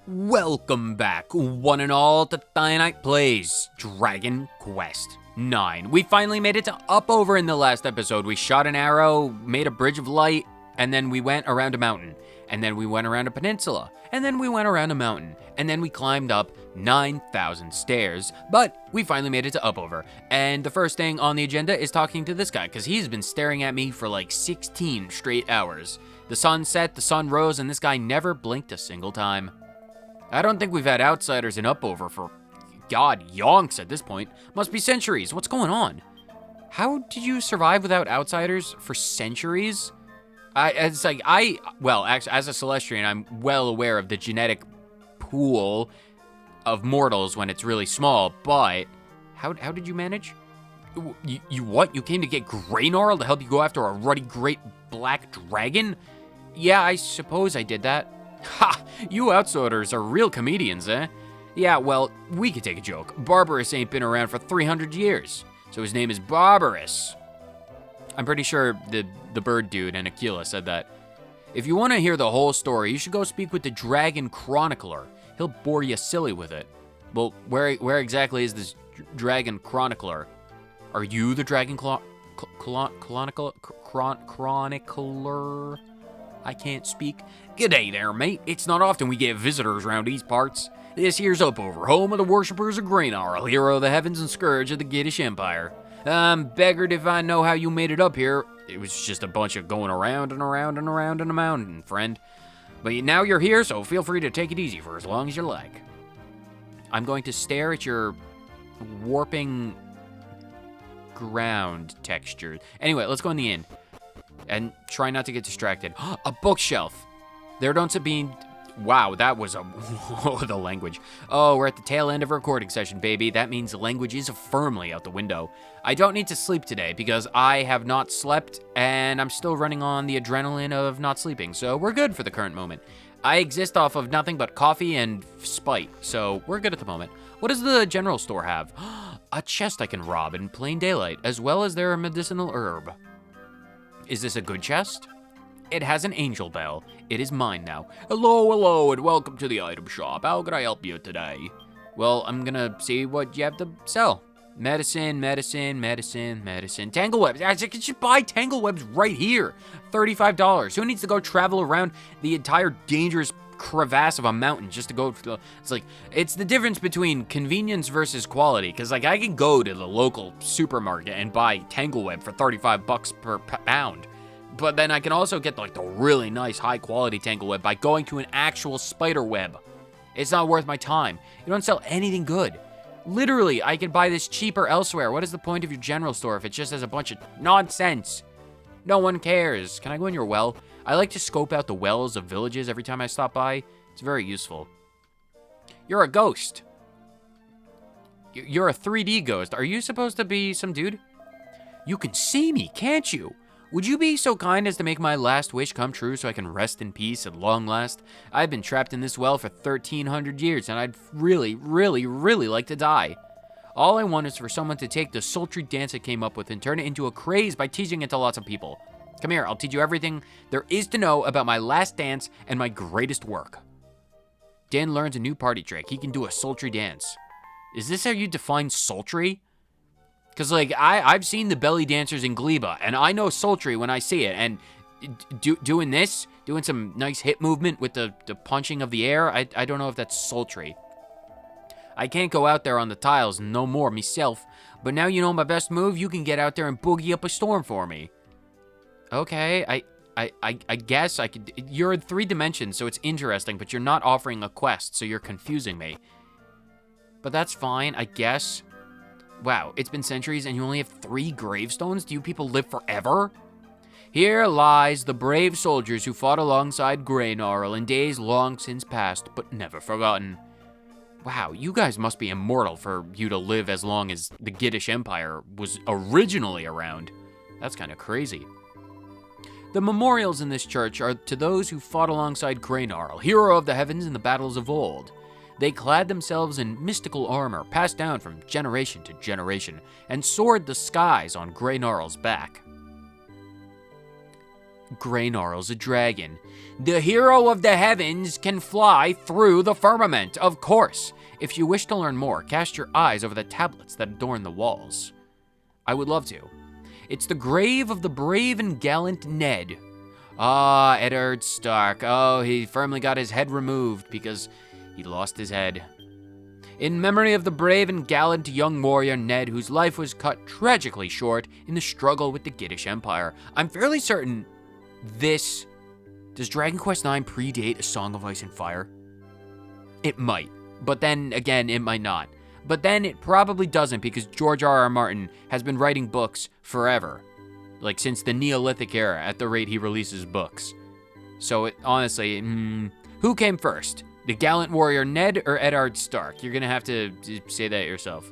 Welcome back, one and all, to Dynne Plays Dragon Quest IX. We finally made it to Upover in the last episode. We shot an arrow, made a bridge of light, and then we went around a mountain. And then we went around a peninsula. And then we went around a mountain. And then we climbed up 9,000 stairs. But we finally made it to Upover. And the first thing on the agenda is talking to this guy, because he's been staring at me for like 16 straight hours. The sun set, the sun rose, and this guy never blinked a single time. I don't think we've had outsiders in Upover for, God, yonks at this point. Must be centuries. What's going on? How did you survive without outsiders for centuries? Actually, as a Celestrian, I'm well aware of the genetic pool of mortals when it's really small, but how did you manage? You what? You came to get Greygnarl to help you go after a ruddy great black dragon? Yeah, I suppose I did that. Ha! You outsiders are real comedians, eh? Yeah, well, we could take a joke. Barbarous ain't been around for 300 years, so his name is Barbarous. I'm pretty sure the bird dude and Aquila said that. If you want to hear the whole story, you should go speak with the Dragon Chronicler. He'll bore you silly with it. Well, where exactly is this Dragon Chronicler? Are you the Dragon Chronicler? I can't speak. G'day there, mate. It's not often we get visitors around these parts. This here's Upover, home of the worshippers of Greygnarl, hero of the heavens and scourge of the Giddish Empire. I'm beggared if I know how you made it up here. It was just a bunch of going around and around and around in a mountain, friend. But now you're here, so feel free to take it easy for as long as you like. I'm going to stare at your warping ground texture. Anyway, let's go in the inn. And try not to get distracted. A bookshelf. There don't be... Wow, that was a... the language. Oh, we're at the tail end of a recording session, baby. That means the language is firmly out the window. I don't need to sleep today because I have not slept and I'm still running on the adrenaline of not sleeping, so we're good for the current moment. I exist off of nothing but coffee and spite, so we're good at the moment. What does the general store have? A chest I can rob in plain daylight, as well as their medicinal herb. Is this a good chest? It has an angel bell. It is mine now. Hello, and welcome to the item shop. How can I help you today? Well, I'm gonna see what you have to sell. Medicine. Tangle webs. I can just buy tangle webs right here. $35. Who needs to go travel around the entire dangerous crevasse of a mountain just to go to the... It's the difference between convenience versus quality. Because, I can go to the local supermarket and buy tangle web for $35 per pound. But then I can also get, the really nice, high-quality tangle web by going to an actual spider web. It's not worth my time. You don't sell anything good. Literally, I can buy this cheaper elsewhere. What is the point of your general store if it just has a bunch of nonsense? No one cares. Can I go in your well? I like to scope out the wells of villages every time I stop by. It's very useful. You're a ghost. You're a 3D ghost. Are you supposed to be some dude? You can see me, can't you? Would you be so kind as to make my last wish come true so I can rest in peace at long last? I've been trapped in this well for 1,300 years, and I'd really like to die. All I want is for someone to take the sultry dance I came up with and turn it into a craze by teaching it to lots of people. Come here, I'll teach you everything there is to know about my last dance and my greatest work. Dan learns a new party trick. He can do a sultry dance. Is this how you define sultry? Because, I've seen the belly dancers in Gleba, and I know sultry when I see it, and doing some nice hip movement with the punching of the air, I don't know if that's sultry. I can't go out there on the tiles no more myself, but now you know my best move, you can get out there and boogie up a storm for me. Okay, I guess I could... You're in 3 dimensions, so it's interesting, but you're not offering a quest, so you're confusing me. But that's fine, I guess. Wow, it's been centuries and you only have 3 gravestones? Do you people live forever? Here lies the brave soldiers who fought alongside Greygnarl in days long since past, but never forgotten. Wow, you guys must be immortal for you to live as long as the Giddish Empire was originally around. That's kind of crazy. The memorials in this church are to those who fought alongside Greygnarl, hero of the heavens in the battles of old. They clad themselves in mystical armor passed down from generation to generation and soared the skies on Greygnarl's back. Graynarl's a dragon. The hero of the heavens can fly through the firmament, of course. If you wish to learn more, cast your eyes over the tablets that adorn the walls. I would love to. It's the grave of the brave and gallant Ned. Ah, Eddard Stark. Oh, he firmly got his head removed because he lost his head. In memory of the brave and gallant young warrior Ned, whose life was cut tragically short in the struggle with the Giddish Empire. I'm fairly certain this... Does Dragon Quest IX predate A Song of Ice and Fire? It might, but then again, it might not. But then it probably doesn't because George R.R. Martin has been writing books forever. Like since the Neolithic era at the rate he releases books. So honestly, who came first? The gallant warrior Ned or Eddard Stark? You're gonna have to say that yourself.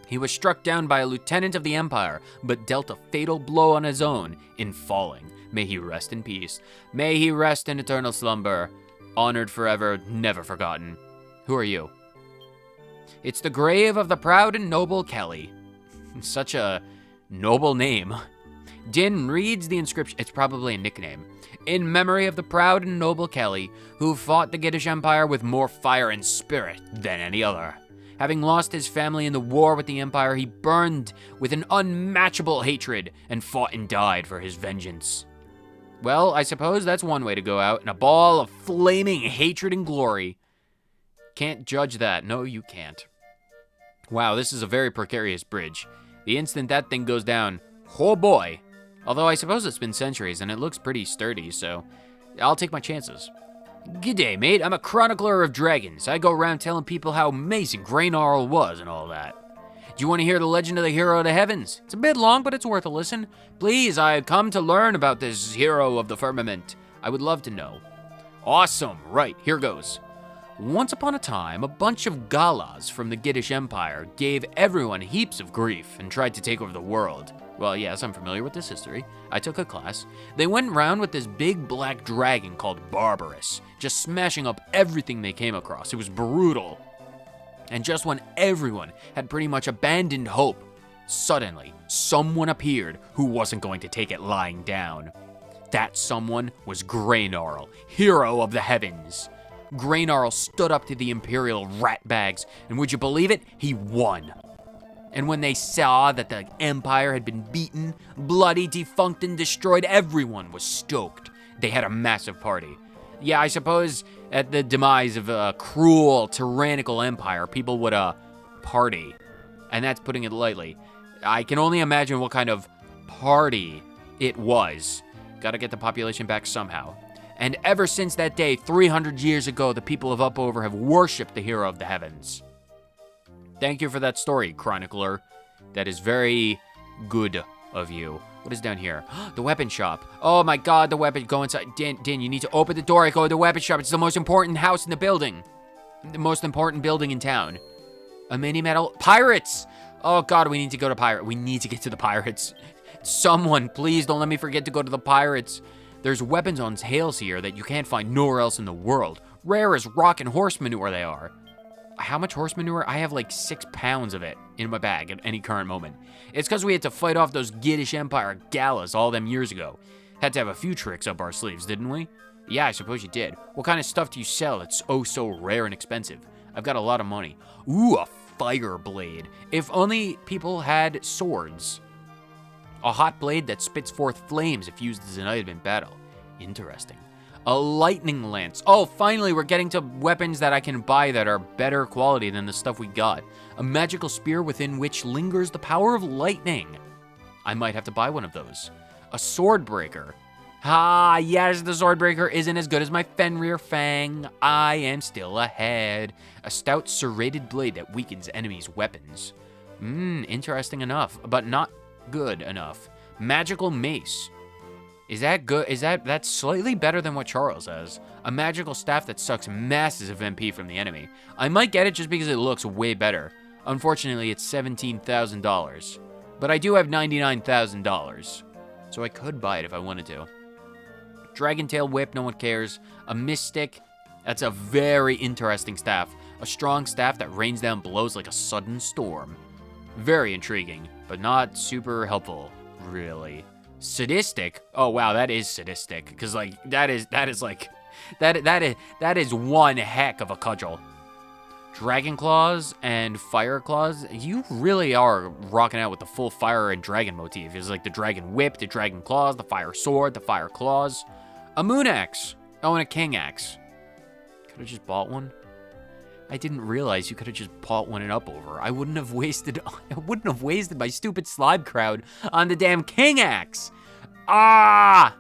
He was struck down by a lieutenant of the Empire, but dealt a fatal blow on his own in falling. May he rest in peace. May he rest in eternal slumber. Honored forever, never forgotten. Who are you? It's the grave of the proud and noble Kelly. Such a noble name. Dynne reads the inscription. It's probably a nickname. In memory of the proud and noble Kelly, who fought the Giddish Empire with more fire and spirit than any other. Having lost his family in the war with the Empire, he burned with an unmatchable hatred and fought and died for his vengeance. Well, I suppose that's one way to go out, in a ball of flaming hatred and glory. Can't judge that. No, you can't. Wow, this is a very precarious bridge. The instant that thing goes down, oh boy. Although I suppose it's been centuries and it looks pretty sturdy, so I'll take my chances. G'day, mate. I'm a chronicler of dragons. I go around telling people how amazing Graynarl was and all that. Do you want to hear the legend of the hero of the heavens? It's a bit long, but it's worth a listen. Please, I have come to learn about this hero of the firmament. I would love to know. Awesome. Right, here goes. Once upon a time, a bunch of gallas from the Giddish Empire gave everyone heaps of grief and tried to take over the world. Well, yes, I'm familiar with this history. I took a class. They went around with this big black dragon called Barbarous, just smashing up everything they came across. It was brutal. And just when everyone had pretty much abandoned hope, suddenly someone appeared who wasn't going to take it lying down. That someone was Graynarl, hero of the heavens. Graynarl stood up to the Imperial ratbags, and would you believe it? He won. And when they saw that the Empire had been beaten, bloody, defunct, and destroyed, everyone was stoked. They had a massive party. Yeah, I suppose at the demise of a cruel, tyrannical empire, people would, party. And that's putting it lightly. I can only imagine what kind of party it was. Gotta get the population back somehow. And ever since that day, 300 years ago, the people of Upover have worshipped the hero of the heavens. Thank you for that story, chronicler. That is very good of you. What is down here? The weapon shop. Oh my god, the weapon. Go inside. Dynne, you need to open the door. I go to the weapon shop. It's the most important house in the building. The most important building in town. A mini metal. Pirates! Oh god, we need to go to pirate. We need to get to the pirates. Someone, please don't let me forget to go to the pirates. There's weapons on sales here that you can't find nowhere else in the world. Rare as rock and horse manure they are. How much horse manure? I have like 6 pounds of it in my bag at any current moment. It's because we had to fight off those Giddish Empire gallas all them years ago. Had to have a few tricks up our sleeves, didn't we? Yeah, I suppose you did. What kind of stuff do you sell that's oh so rare and expensive? I've got a lot of money. Ooh, a fire blade. If only people had swords. A hot blade that spits forth flames if used as an item in battle. Interesting. A lightning lance. Oh, finally, we're getting to weapons that I can buy that are better quality than the stuff we got. A magical spear within which lingers the power of lightning. I might have to buy one of those. A sword breaker. Ah, yes, the sword breaker isn't as good as my Fenrir Fang. I am still ahead. A stout serrated blade that weakens enemies' weapons. Interesting enough, but not good enough. Magical mace. Is that good? That's slightly better than what Charles has. A magical staff that sucks masses of MP from the enemy. I might get it just because it looks way better. Unfortunately, it's $17,000. But I do have $99,000. So I could buy it if I wanted to. Dragon Tail Whip, no one cares. A Mystic, that's a very interesting staff. A strong staff that rains down blows like a sudden storm. Very intriguing, but not super helpful, really. Sadistic? Oh, wow, that is sadistic. Because, like, that is one heck of a cudgel. Dragon claws and fire claws. You really are rocking out with the full fire and dragon motif. It's like the dragon whip, the dragon claws, the fire sword, the fire claws. A moon axe. Oh, and a king axe. Could have just bought one. I didn't realize you could have just bought one and up over. I wouldn't have wasted my stupid slime crowd on the damn king axe. Ah!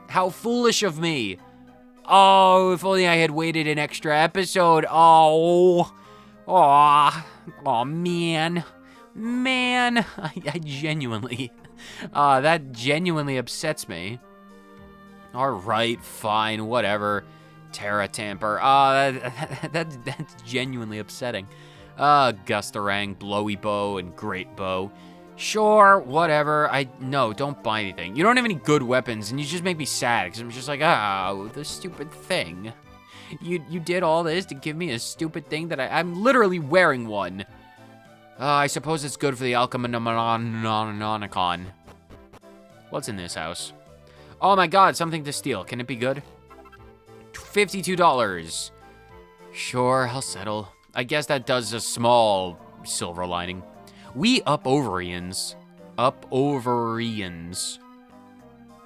How foolish of me. Oh, if only I had waited an extra episode. Oh, man. I genuinely, that genuinely upsets me. All right, fine, whatever. Terra Tamper. That's genuinely upsetting. Gustarang, Blowy Bow, and Great Bow. Sure, whatever. No, don't buy anything. You don't have any good weapons, and you just make me sad, because I'm just like, oh, the stupid thing. You did all this to give me a stupid thing that I'm literally wearing one. I suppose it's good for the Alchemanonicon. What's in this house? Oh my god, something to steal. Can it be good? $52. Sure, I'll settle. I guess that does a small silver lining. We Up-Overians. Up-Overians.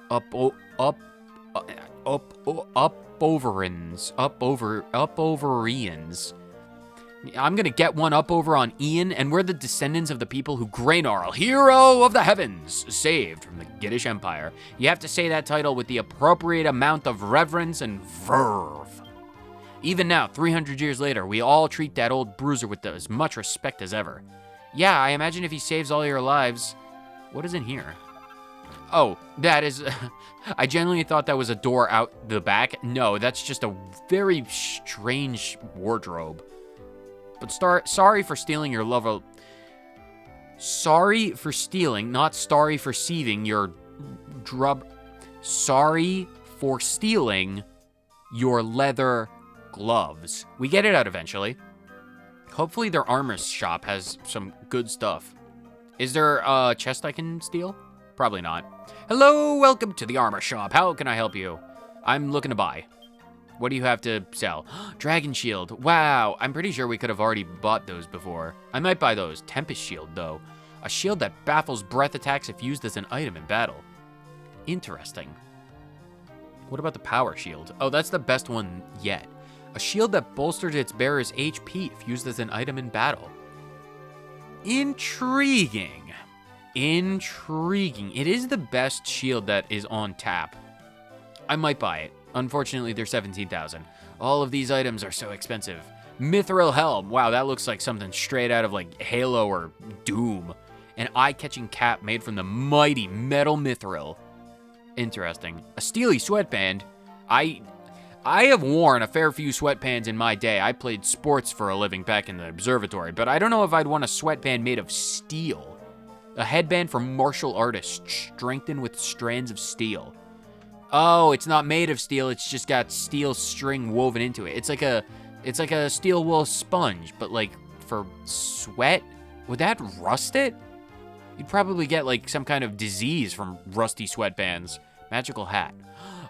Up-Overians. I'm gonna get one up over on Ian, and we're the descendants of the people who Graynarl, hero of the heavens, saved from the Giddish Empire. You have to say that title with the appropriate amount of reverence and verve. Even now, 300 years later, we all treat that old bruiser with as much respect as ever. Yeah, I imagine if he saves all your lives. What is in here? Oh, that is... I genuinely thought that was a door out the back. No, that's just a very strange wardrobe. But sorry for stealing your love of... Sorry for stealing, not sorry for receiving your Sorry for stealing your leather gloves. We get it out eventually. Hopefully their armor shop has some good stuff. Is there a chest I can steal? Probably not. Hello, welcome to the armor shop. How can I help you? I'm looking to buy. What do you have to sell? Dragon shield. Wow, I'm pretty sure we could have already bought those before. I might buy those. Tempest shield, though. A shield that baffles breath attacks if used as an item in battle. Interesting. What about the power shield? Oh, that's the best one yet. A shield that bolsters its bearer's HP if used as an item in battle. Intriguing. Intriguing. It is the best shield that is on tap. I might buy it. Unfortunately, they're 17,000. All of these items are so expensive. Mithril helm. Wow, that looks like something straight out of like Halo or Doom. An eye-catching cap made from the mighty metal mithril. Interesting. A steely sweatband. I have worn a fair few sweatbands in my day. I played sports for a living back in the observatory, but I don't know if I'd want a sweatband made of steel. A headband for martial artists, strengthened with strands of steel. Oh, it's not made of steel. It's just got steel string woven into it. It's like a steel wool sponge, but like for sweat. Would that rust it? You'd probably get like some kind of disease from rusty sweatbands. Magical hat.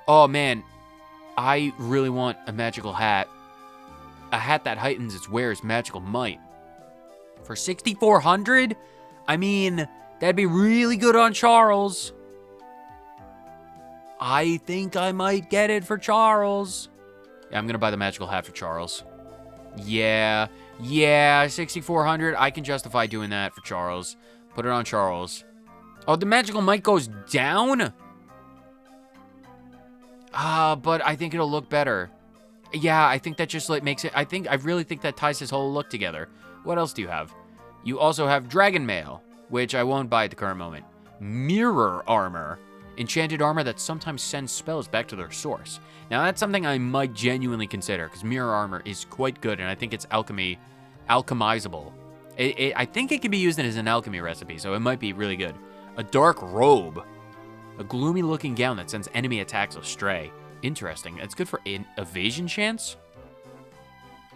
Oh man, I really want a magical hat. A hat that heightens its wearer's magical might. For 6,400? I mean, that'd be really good on Charles. I think I might get it for Charles. Yeah, I'm gonna buy the magical hat for Charles. Yeah, 6,400. I can justify doing that for Charles. Put it on Charles. Oh, the magical might goes down? But I think it'll look better. Yeah, I think that just like makes it, I really think that ties his whole look together. What else do you have? You also have dragon mail, which I won't buy at the current moment. Mirror armor. Enchanted armor that sometimes sends spells back to their source. Now that's something I might genuinely consider, because mirror armor is quite good, and I think it's alchemizable. I think it can be used as an alchemy recipe, so it might be really good. A dark robe. A gloomy looking gown that sends enemy attacks astray. Interesting. It's good for evasion chance?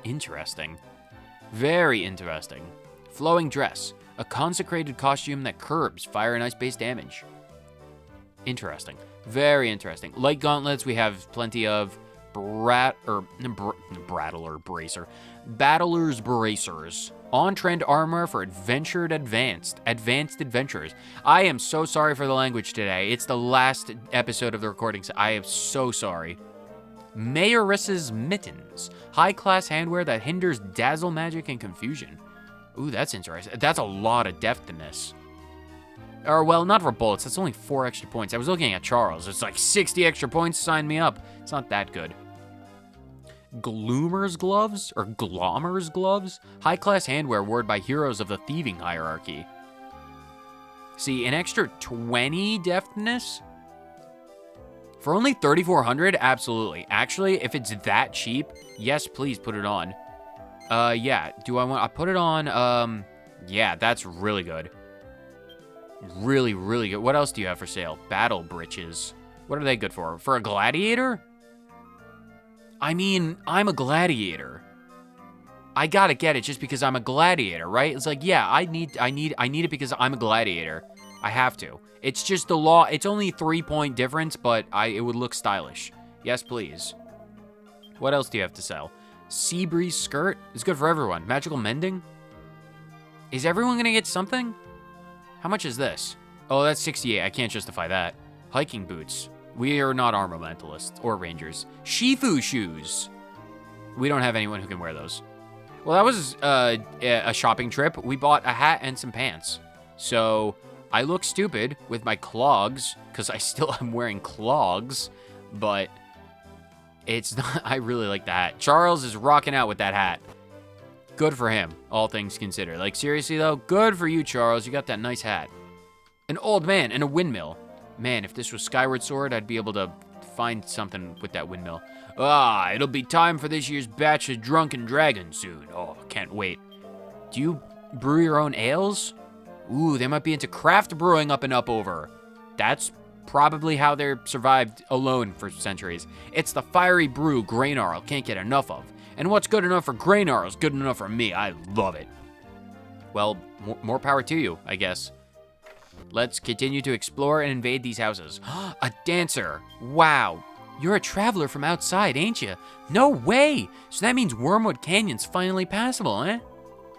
Interesting. Very interesting. Flowing dress. A consecrated costume that curbs fire and ice-based damage. Interesting. Very interesting. Light gauntlets, we have plenty of. Battler's bracers. On-trend armor for advanced adventures. I am so sorry for the language today. It's the last episode of the recordings. I am so sorry. Mayoress's mittens. High-class handwear that hinders dazzle magic and confusion. Ooh, that's interesting. That's a lot of deftness. Or, well, not for bullets. That's only 4 extra points. I was looking at Charles. It's like 60 extra points. Sign me up. It's not that good. Gloomer's gloves, or Glommer's gloves, high-class handwear worn by heroes of the thieving hierarchy. See, an extra 20 deftness? For only 3,400? Absolutely. Actually, if it's that cheap, yes, please put it on. Yeah, I put it on, yeah, that's really good. Really, really good. What else do you have for sale? Battle breeches. What are they good for? For a gladiator? I mean, I'm a gladiator. I gotta get it just because I'm a gladiator, right? It's like, yeah, I need it because I'm a gladiator. I have to. It's just the law. It's only 3-point difference, but it would look stylish. Yes, please. What else do you have to sell? Sea breeze skirt is good for everyone. Magical mending? Is everyone gonna get something? How much is this? Oh, that's 68. I can't justify that. Hiking boots. We are not armamentalists or rangers. Shifu shoes. We don't have anyone who can wear those. Well, that was a shopping trip. We bought a hat and some pants. So I look stupid with my clogs because I still am wearing clogs, but it's not. I really like the hat. Charles is rocking out with that hat. Good for him, all things considered. Like, seriously, though, good for you, Charles. You got that nice hat. An old man and a windmill. Man, if this was Skyward Sword, I'd be able to find something with that windmill. Ah, it'll be time for this year's batch of Drunken Dragons soon. Oh, can't wait. Do you brew your own ales? Ooh, they might be into craft brewing up and up over. That's probably how they survived alone for centuries. It's the fiery brew Grainarl can't get enough of. And what's good enough for Grainarl is good enough for me. I love it. Well, more power to you, I guess. Let's continue to explore and invade these houses. A dancer. Wow. You're a traveler from outside, ain't you? No way. So that means Wormwood Canyon's finally passable, eh?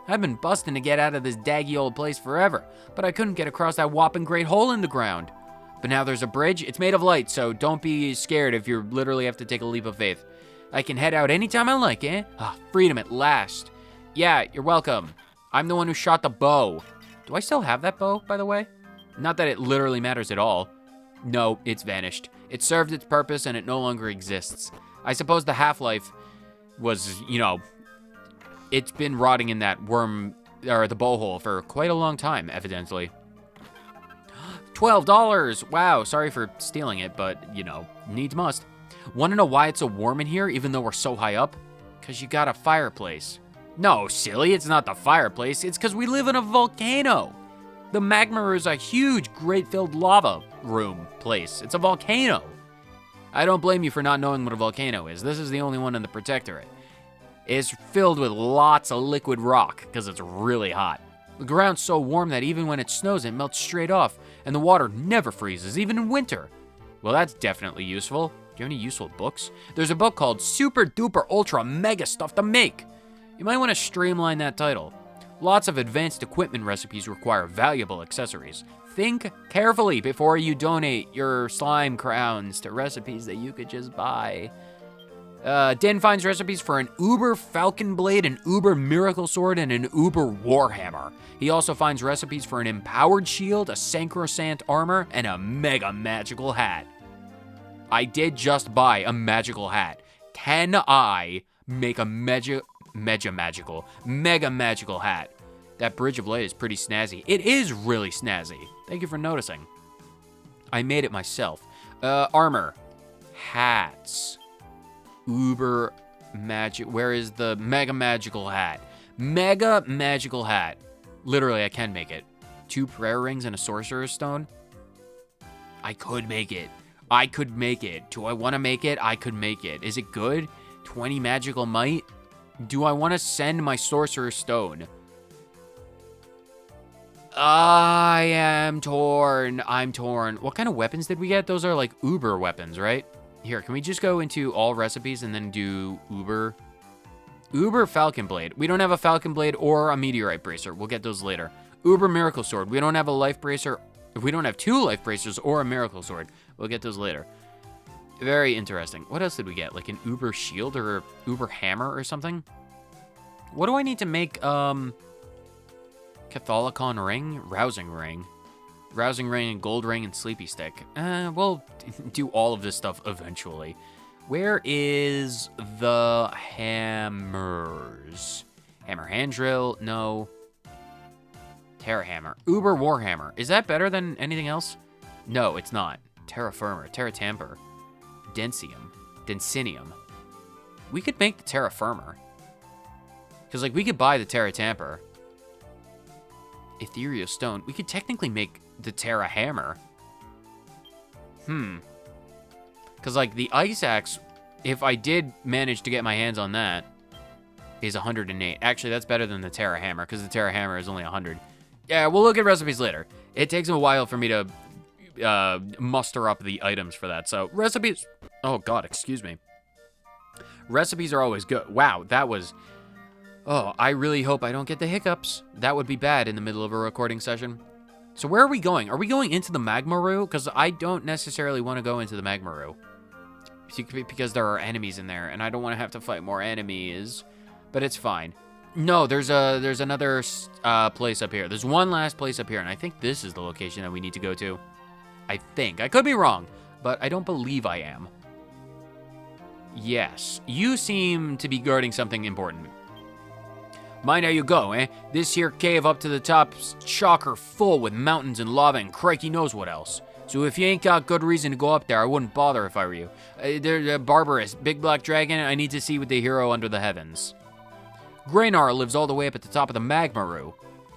I've been busting to get out of this daggy old place forever, but I couldn't get across that whopping great hole in the ground. But now there's a bridge. It's made of light, so don't be scared if you literally have to take a leap of faith. I can head out anytime I like, eh? Ah, freedom at last. Yeah, you're welcome. I'm the one who shot the bow. Do I still have that bow, by the way? Not that it literally matters at all. No, it's vanished. It served its purpose and it no longer exists. I suppose the half-life was, it's been rotting in that worm, or the bow hole for quite a long time, evidently. $12! Wow, sorry for stealing it, but, needs must. Want to know why it's so warm in here, even though we're so high up? Because you got a fireplace. No, silly, it's not the fireplace. It's because we live in a volcano. The magma is a huge, great-filled lava room place. It's a volcano. I don't blame you for not knowing what a volcano is. This is the only one in the Protectorate. It's filled with lots of liquid rock because it's really hot. The ground's so warm that even when it snows, it melts straight off, and the water never freezes, even in winter. Well, that's definitely useful. Do you have any useful books? There's a book called Super Duper Ultra Mega Stuff to Make. You might want to streamline that title. Lots of advanced equipment recipes require valuable accessories. Think carefully before you donate your slime crowns to recipes that you could just buy. Dynne finds recipes for an Uber Falcon Blade, an Uber Miracle Sword, and an Uber Warhammer. He also finds recipes for an Empowered Shield, a Sacrosanct Armor, and a Mega Magical Hat. I did just buy a magical hat. Can I make a Mega Magical hat? That Bridge of Light is pretty snazzy. It is really snazzy. Thank you for noticing. I made it myself. Armor. Hats. Uber Magic. Where is the Mega Magical hat? Mega Magical hat. Literally, I can make it. 2 prayer rings and a sorcerer's stone. I could make it. I could make it. Do I want to make it? I could make it. Is it good? 20 magical might? Do I want to send my sorcerer's stone? I am torn. I'm torn. What kind of weapons did we get? Those are like Uber weapons, right? Here, can we just go into all recipes and then do Uber? Uber Falcon Blade. We don't have a Falcon Blade or a Meteorite Bracer. We'll get those later. Uber Miracle Sword. We don't have a Life Bracer. We don't have 2 Life Bracers or a Miracle Sword. We'll get those later. Very interesting. What else did we get? Like an Uber Shield or Uber Hammer or something? What do I need to make, Catholicon Ring? Rousing Ring. Rousing Ring and Gold Ring and Sleepy Stick. We'll do all of this stuff eventually. Where is the hammers? Hammer Hand Drill? No. Terra Hammer. Uber Warhammer. Is that better than anything else? No, it's not. Terra Firma. Terra Tamper. Densium. Densinium. We could make the Terra Firma. Because, like, we could buy the Terra Tamper. Ethereal Stone. We could technically make the Terra Hammer. Because, like, the Ice Axe, if I did manage to get my hands on that, is 108. Actually, that's better than the Terra Hammer, because the Terra Hammer is only 100. Yeah, we'll look at recipes later. It takes a while for me to muster up the items for that. So, recipes... Oh, God, excuse me. Recipes are always good. Wow, that was... Oh, I really hope I don't get the hiccups. That would be bad in the middle of a recording session. So where are we going? Are we going into the Magma Roo? Because I don't necessarily want to go into the Magma Roo. Because there are enemies in there, and I don't want to have to fight more enemies. But it's fine. No, there's another place up here. There's one last place up here, and I think this is the location that we need to go to. I think. I could be wrong, but I don't believe I am. Yes, you seem to be guarding something important. Mind how you go, eh? This here cave up to the top's chocker full with mountains and lava and crikey knows what else. So if you ain't got good reason to go up there, I wouldn't bother if I were you. They're barbarous. Big black dragon, I need to see with the hero under the heavens. Greynar lives all the way up at the top of the Magma Roo.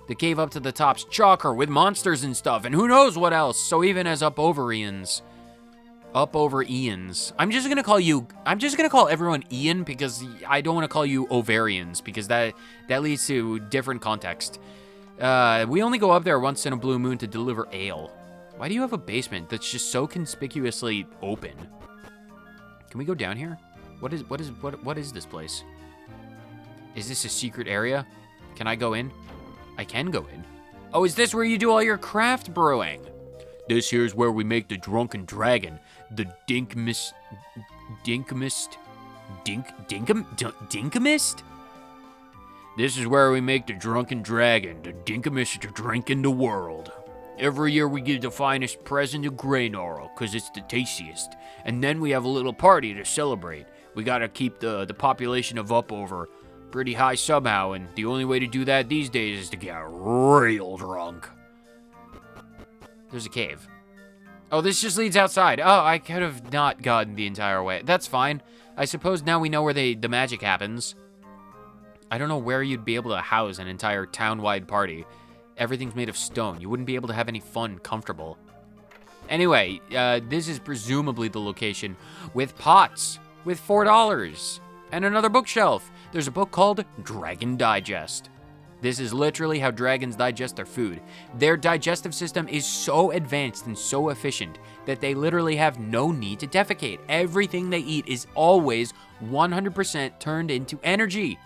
The cave up to the top's chocker with monsters and stuff, and who knows what else. So even as up over Ian's. I'm just gonna call everyone Ian because I don't want to call you Ovarians because that leads to different context. We only go up there once in a blue moon to deliver ale. Why do you have a basement that's just so conspicuously open? Can we go down here? What is this place? Is this a secret area? Can I go in? I can go in. Oh, is this where you do all your craft brewing? This here's where we make the drunken dragon, the Dinkamist. This is where we make the drunken dragon, the Dinkamist drink in the world. Every year we give the finest present to Greynar, cause it's the tastiest. And then we have a little party to celebrate. We gotta keep the population of Upover pretty high somehow, and the only way to do that these days is to get real drunk. There's a cave. Oh, this just leads outside. Oh, I could have not gotten the entire way. That's fine. I suppose now we know where the magic happens. I don't know where you'd be able to house an entire town-wide party. Everything's made of stone. You wouldn't be able to have any fun comfortable. Anyway, this is presumably the location with pots with $4 and another bookshelf. There's a book called Dragon Digest. This is literally how dragons digest their food. Their digestive system is so advanced and so efficient that they literally have no need to defecate. Everything they eat is always 100% turned into energy.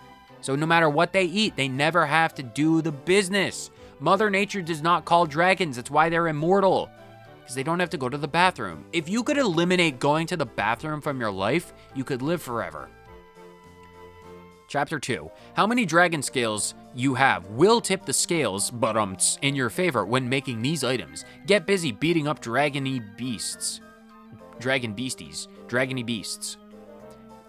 So no matter what they eat, they never have to do the business. Mother Nature does not call dragons. That's why they're immortal. Because they don't have to go to the bathroom. If you could eliminate going to the bathroom from your life, you could live forever. Chapter 2. How many dragon scales you have will tip the scales, in your favor when making these items. Get busy beating up dragony beasts. Dragony beasts.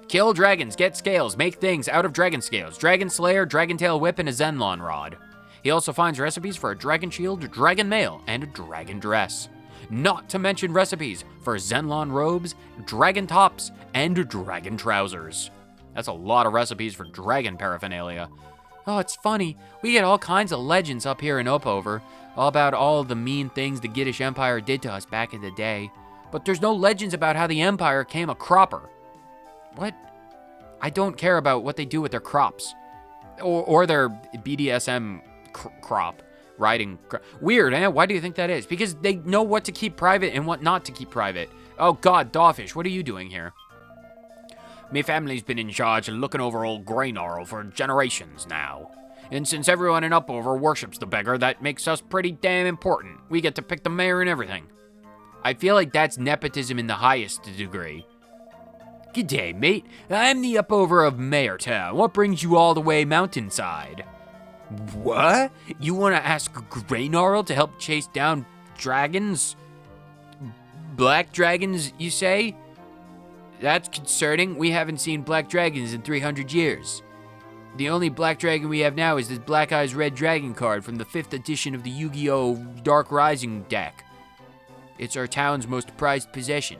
Kill dragons, get scales, make things out of dragon scales. Dragon Slayer, Dragon Tail Whip, and a Zenlon Rod. He also finds recipes for a dragon shield, dragon mail, and a dragon dress. Not to mention recipes for Zenlon robes, dragon tops, and dragon trousers. That's a lot of recipes for dragon paraphernalia. Oh, it's funny. We get all kinds of legends up here in Upover, all about all the mean things the Giddish Empire did to us back in the day. But there's no legends about how the Empire came a cropper. What? I don't care about what they do with their crops. Or their BDSM crop. riding. Weird, eh? Why do you think that is? Because they know what to keep private and what not to keep private. Oh God, Dawfish, what are you doing here? My family's been in charge of looking over old Graynarl for generations now. And since everyone in Upover worships the beggar, that makes us pretty damn important. We get to pick the mayor and everything. I feel like that's nepotism in the highest degree. G'day, mate. I'm the Upover of Mayortown. What brings you all the way mountainside? What? You want to ask Graynarl to help chase down dragons? Black dragons, you say? That's concerning. We haven't seen black dragons in 300 years. The only black dragon we have now is this Black Eyes Red Dragon card from the 5th edition of the Yu-Gi-Oh! Dark Rising deck. It's our town's most prized possession.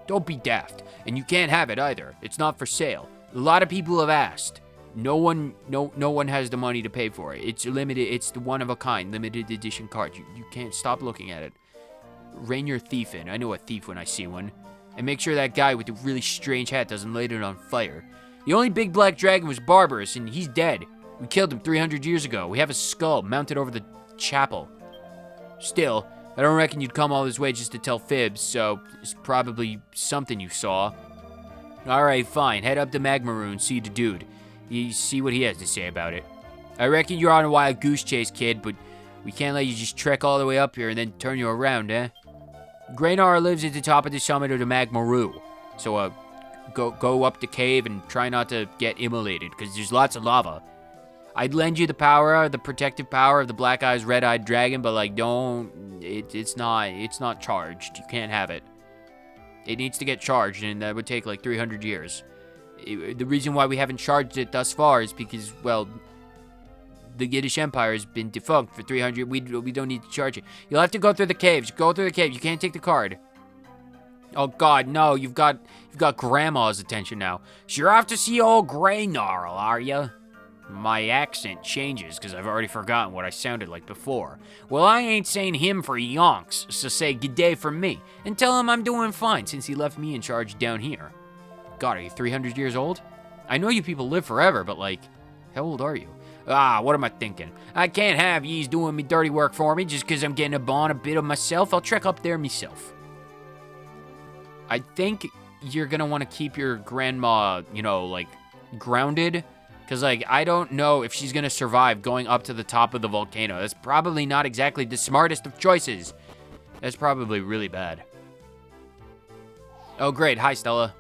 Don't be daft, and you can't have it either. It's not for sale. A lot of people have asked. No one has the money to pay for it. It's limited. It's the one of a kind, limited edition card. You can't stop looking at it. Rein your thief in. I know a thief when I see one. And make sure that guy with the really strange hat doesn't light it on fire. The only big black dragon was Barbarous, and he's dead. We killed him 300 years ago. We have a skull mounted over the chapel. Still, I don't reckon you'd come all this way just to tell fibs, so it's probably something you saw. Alright, fine. Head up to Magmaroon, see the dude. You see what he has to say about it. I reckon you're on a wild goose chase, kid, but we can't let you just trek all the way up here and then turn you around, eh? Graynarl lives at the top of the summit of the Magmaru, so go up the cave and try not to get immolated, because there's lots of lava. I'd lend you the protective power of the Black Eyes Red-Eyed Dragon, but like, it's not charged. You can't have it. It needs to get charged, and that would take like 300 years. The reason why we haven't charged it thus far is because, well, the Yiddish Empire has been defunct for 300. We don't need to charge it. You'll have to go through the caves. Go through the cave. You can't take the card. Oh God, no! You've got Grandma's attention now. So you're off to see old Graynarl, are you? My accent changes because I've already forgotten what I sounded like before. Well, I ain't saying him for yonks, so say good day from me and tell him I'm doing fine since he left me in charge down here. God, are you 300 years old? I know you people live forever, but like, how old are you? Ah, what am I thinking? I can't have ye's doing me dirty work for me just because I'm getting a bit of myself. I'll trek up there myself. I think you're gonna want to keep your grandma, like, grounded. Because, like, I don't know if she's gonna survive going up to the top of the volcano. That's probably not exactly the smartest of choices. That's probably really bad. Oh, great. Hi, Stella.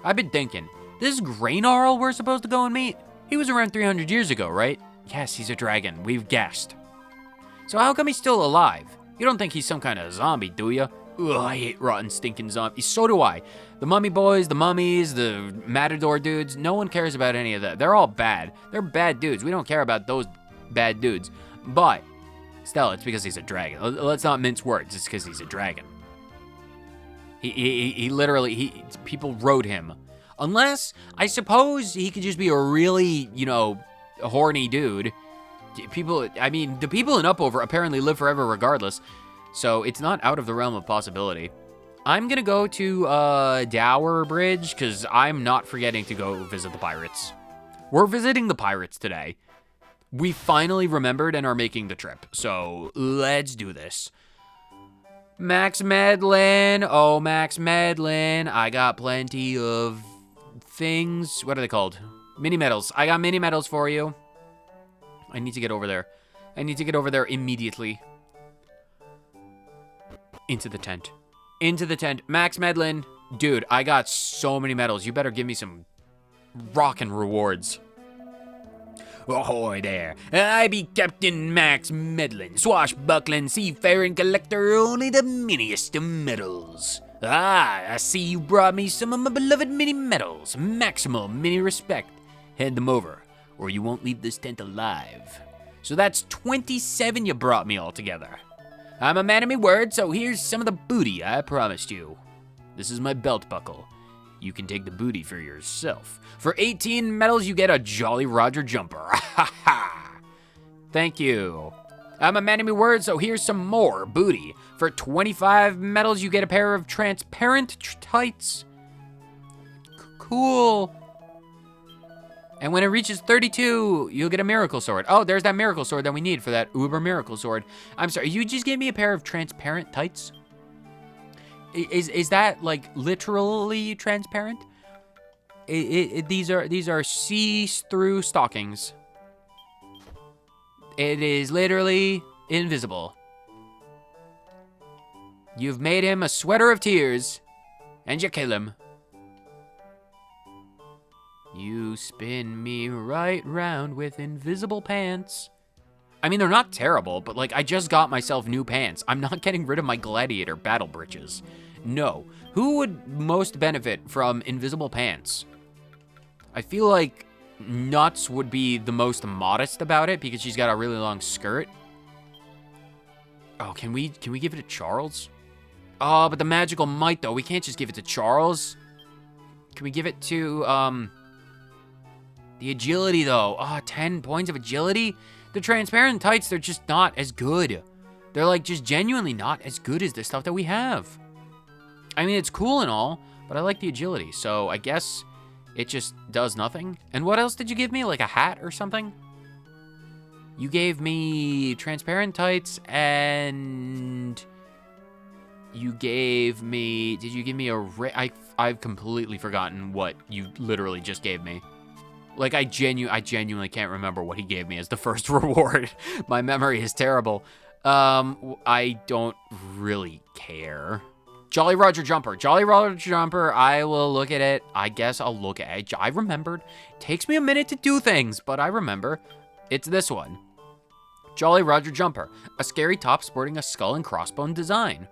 I've been thinking, this Graynarl we're supposed to go and meet? He was around 300 years ago, right? Yes, he's a dragon. We've guessed. So how come he's still alive? You don't think he's some kind of zombie, do you? Ugh, I hate rotten, stinking zombies. So do I. The mummy boys, the mummies, the matador dudes, no one cares about any of that. They're all bad. They're bad dudes. We don't care about those bad dudes. But, Stella, it's because he's a dragon. Let's not mince words. It's because he's a dragon. He literally, people rode him. Unless, I suppose he could just be a really, horny dude. The people in Upover apparently live forever regardless. So it's not out of the realm of possibility. I'm gonna go to Dower Bridge because I'm not forgetting to go visit the pirates. We're visiting the pirates today. We finally remembered and are making the trip. So let's do this. Max Medlin, oh Max Medlin, I got plenty of things. What are they called? Mini medals. I got mini medals for you. I need to get over there. I need to get over there immediately. Into the tent. Into the tent. Max Medlin. Dude, I got so many medals. You better give me some rockin' rewards. Ahoy there. I be Captain Max Medlin, swashbuckling seafaring collector, only the miniest of medals. Ah, I see you brought me some of my beloved mini medals. Maximal mini respect. Hand them over, or you won't leave this tent alive. So that's 27 you brought me altogether. I'm a man of my word, so here's some of the booty I promised you. This is my belt buckle. You can take the booty for yourself. For 18 medals, you get a Jolly Roger jumper. Ha ha! Thank you. I'm a man of my word, so here's some more booty. For 25 medals, you get a pair of transparent tights. Cool. And when it reaches 32, you'll get a miracle sword. Oh, there's that miracle sword that we need for that uber miracle sword. I'm sorry, you just gave me a pair of transparent tights? Is that like literally transparent? These are see-through stockings. It is literally invisible. You've made him a sweater of tears, and you kill him. You spin me right round with invisible pants. I mean, they're not terrible, but like, I just got myself new pants. I'm not getting rid of my gladiator battle breeches. No. Who would most benefit from invisible pants? I feel like Nuts would be the most modest about it because she's got a really long skirt. Oh, can we give it to Charles? Oh, but the magical might though. We can't just give it to Charles. Can we give it to, the agility, though? Oh, 10 points of agility? The transparent tights, they're just not as good. They're, like, just genuinely not as good as the stuff that we have. I mean, it's cool and all, but I like the agility, so I guess it just does nothing. And what else did you give me? Like a hat or something? You gave me transparent tights, and you gave me... Did you give me a... I've completely forgotten what you literally just gave me. Like, I genuinely can't remember what he gave me as the first reward. My memory is terrible. I don't really care. Jolly Roger Jumper. Jolly Roger Jumper, I will look at it. I guess I'll look at it. I remembered. Takes me a minute to do things, but I remember. It's this one. Jolly Roger Jumper. A scary top sporting a skull and crossbone design.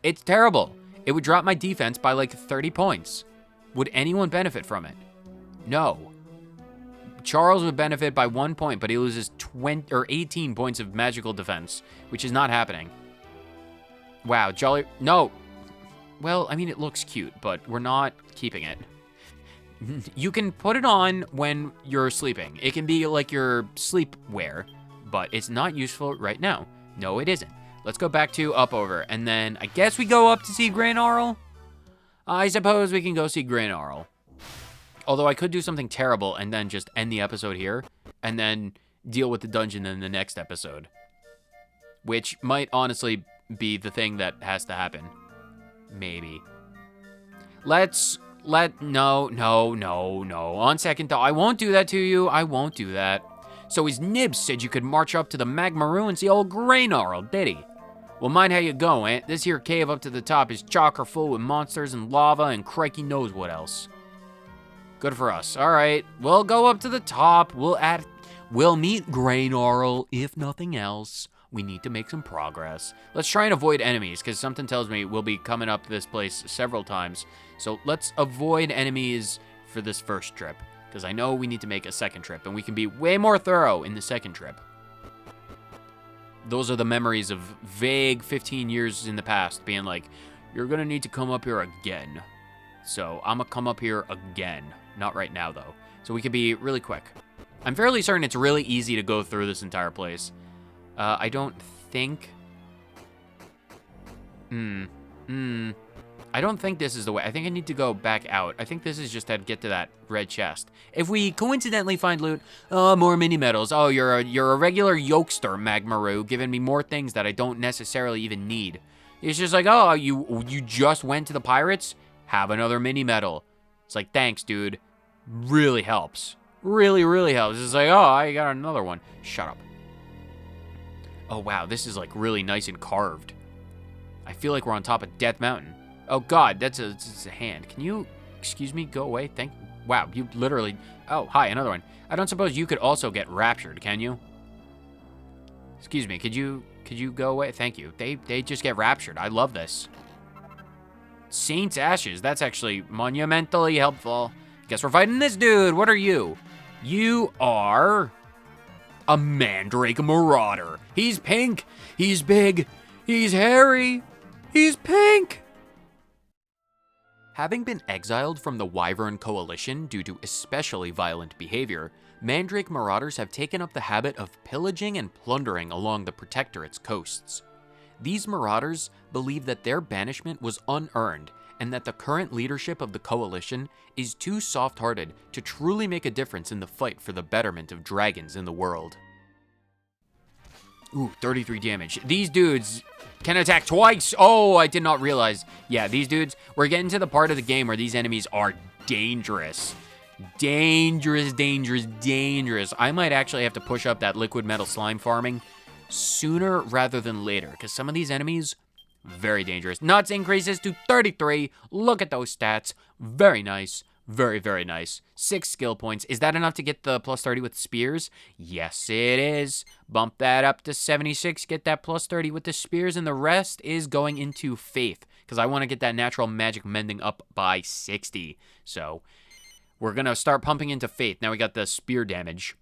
It's terrible. It would drop my defense by like 30 points. Would anyone benefit from it? No. Charles would benefit by 1 point, but he loses 20 or 18 points of magical defense, which is not happening. Wow, Jolly... No. Well, I mean, it looks cute, but we're not keeping it. You can put it on when you're sleeping. It can be like your sleepwear, but it's not useful right now. No, it isn't. Let's go back to Upover, and then I guess we go up to see Graynarl? I suppose we can go see Graynarl. Although I could do something terrible and then just end the episode here, and then deal with the dungeon in the next episode. Which might honestly be the thing that has to happen. Maybe. No. On second thought, I won't do that to you. I won't do that. So his nibs said you could march up to the Magmaroo and see old Graynarl, did he? Well, mind how you go, Aunt. This here cave up to the top is chocker full with monsters and lava and crikey knows what else. Good for us. All right, we'll go up to the top. We'll meet Graynarl, if nothing else. We need to make some progress. Let's try and avoid enemies, because something tells me we'll be coming up to this place several times. So let's avoid enemies for this first trip, because I know we need to make a second trip, and we can be way more thorough in the second trip. Those are the memories of vague 15 years in the past, being like, you're going to need to come up here again. So I'm going to come up here again. Not right now, though. So we can be really quick. I'm fairly certain it's really easy to go through this entire place. I don't think... I don't think this is the way. I think I need to go back out. I think this is just to get to that red chest. If we coincidentally find loot, oh, more mini medals. Oh, you're a regular yokester, Magmaroo, giving me more things that I don't necessarily even need. It's just like, oh, you just went to the pirates? Have another mini medal. It's like, thanks, dude. Really helps. Really, really helps. It's like, oh, I got another one. Shut up. Oh, wow, this is, like, really nice and carved. I feel like we're on top of Death Mountain. Oh, God, that's a hand. Can you, excuse me, go away? Wow, you literally... Oh, hi, another one. I don't suppose you could also get raptured, can you? Excuse me, could you go away? Thank you. They just get raptured. I love this. Saint's Ashes. That's actually monumentally helpful. Guess we're fighting this dude. What are you? You are... a Mandrake Marauder. He's pink. He's big. He's hairy. He's pink. Having been exiled from the Wyvern Coalition due to especially violent behavior, Mandrake Marauders have taken up the habit of pillaging and plundering along the Protectorate's coasts. These marauders believe that their banishment was unearned and that the current leadership of the coalition is too soft-hearted to truly make a difference in the fight for the betterment of dragons in the world. Ooh, 33 damage. These dudes can attack twice. Oh, I did not realize. Yeah, these dudes, we're getting to the part of the game where these enemies are dangerous. Dangerous, dangerous, dangerous. I might actually have to push up that liquid metal slime farming sooner rather than later, because some of these enemies, very dangerous. Nuts increases to 33. Look at those stats. Very nice. Very, very nice. 6 skill points. Is that enough to get the plus 30 with spears? Yes, it is. Bump that up to 76. Get that plus 30 with the spears, and the rest is going into faith, because I want to get that natural magic mending up by 60. So we're going to start pumping into faith. Now we got the spear damage.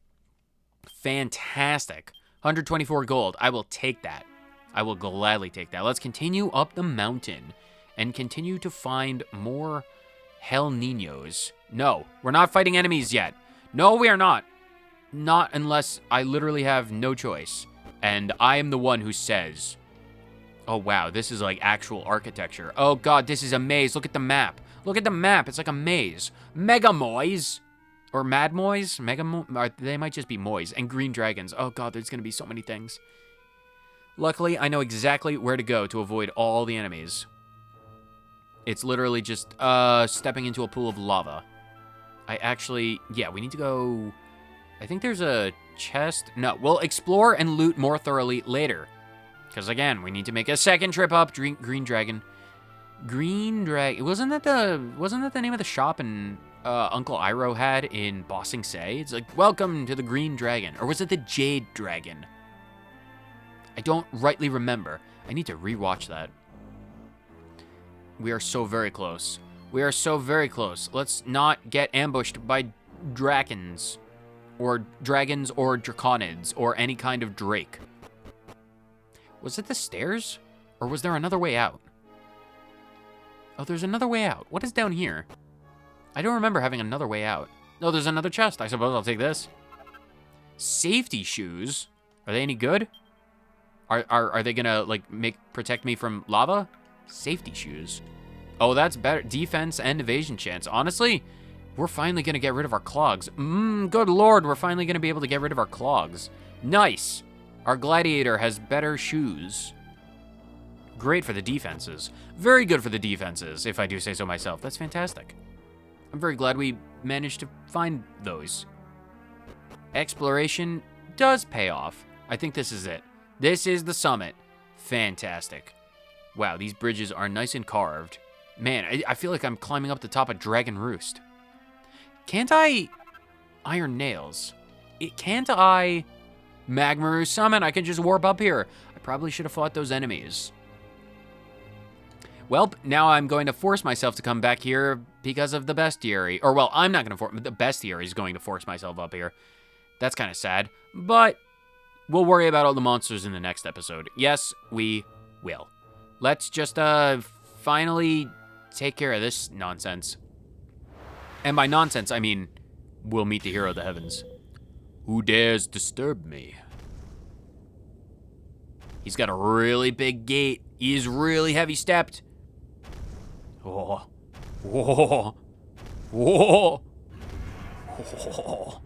Fantastic. 124 gold. I will take that. I will gladly take that. Let's continue up the mountain and continue to find more Hell Ninos. No, we're not fighting enemies yet. No, we are not. Not unless I literally have no choice. And I am the one who says, oh, wow, this is like actual architecture. Oh, God, this is a maze. Look at the map. Look at the map. It's like a maze. Mega Moys. Or Mad Moys. They might just be Moys. And green dragons. Oh, God, there's going to be so many things. Luckily, I know exactly where to go to avoid all the enemies. It's literally just stepping into a pool of lava. Yeah, we need to go... I think there's a chest. No, we'll explore and loot more thoroughly later. Because, again, we need to make a second trip up. Green Dragon. Green Dragon. Wasn't that the name of the shop Uncle Iroh had in Ba Sing Se? It's like, welcome to the Green Dragon. Or was it the Jade Dragon? I don't rightly remember. I need to rewatch that. We are so very close. We are so very close. Let's not get ambushed by dragons or draconids or any kind of drake. Was it the stairs? Or was there another way out? Oh, there's another way out. What is down here? I don't remember having another way out. No, there's another chest. I suppose I'll take this. Safety shoes? Are they any good? Are they gonna, like, protect me from lava? Safety shoes. Oh, that's better. Defense and evasion chance. Honestly, we're finally gonna get rid of our clogs. Good lord, we're finally gonna be able to get rid of our clogs. Nice. Our gladiator has better shoes. Great for the defenses. Very good for the defenses, if I do say so myself. That's fantastic. I'm very glad we managed to find those. Exploration does pay off. I think this is it. This is the summit. Fantastic. Wow, these bridges are nice and carved. Man, I feel like I'm climbing up the top of Dragon Roost. Can't I... Iron Nails. Can't I... Magmaru Summon? I can just warp up here. I probably should have fought those enemies. Well, now I'm going to force myself to come back here because of the bestiary. Or, well, I'm not going to force... The bestiary is going to force myself up here. That's kind of sad. But we'll worry about all the monsters in the next episode. Yes, we will. Let's just, finally take care of this nonsense. And by nonsense, I mean, we'll meet the hero of the heavens. Who dares disturb me? He's got a really big gait. He is really heavy-stepped. Oh. Whoa. Whoa. Whoa.